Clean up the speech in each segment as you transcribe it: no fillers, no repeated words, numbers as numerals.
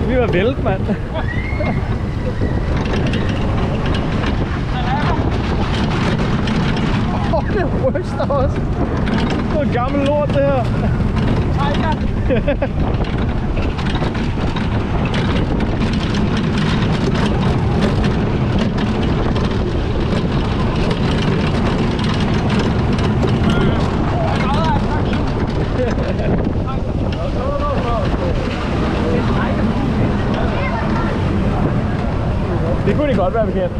Vi var vælt, mand. Det ryster også. Det er en gammel lort, det her. Det kunne de godt være bekendt.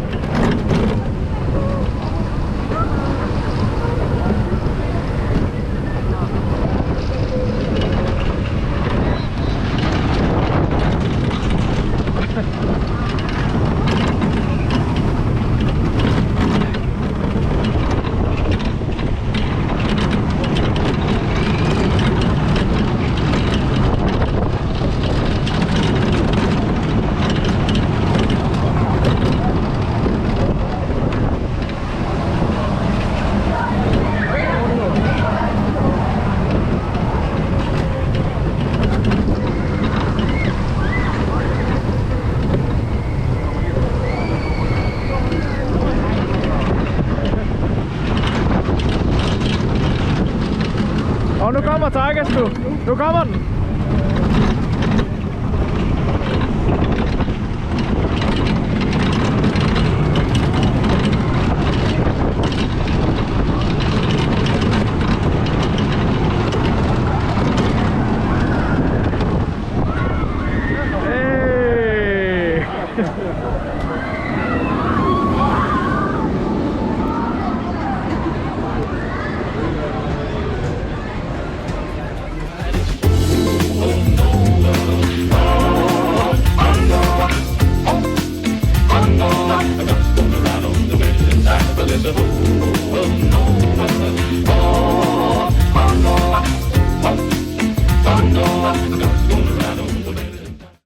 Og nu kommer Tigers, du. Nu kommer den. Hey. Oh no.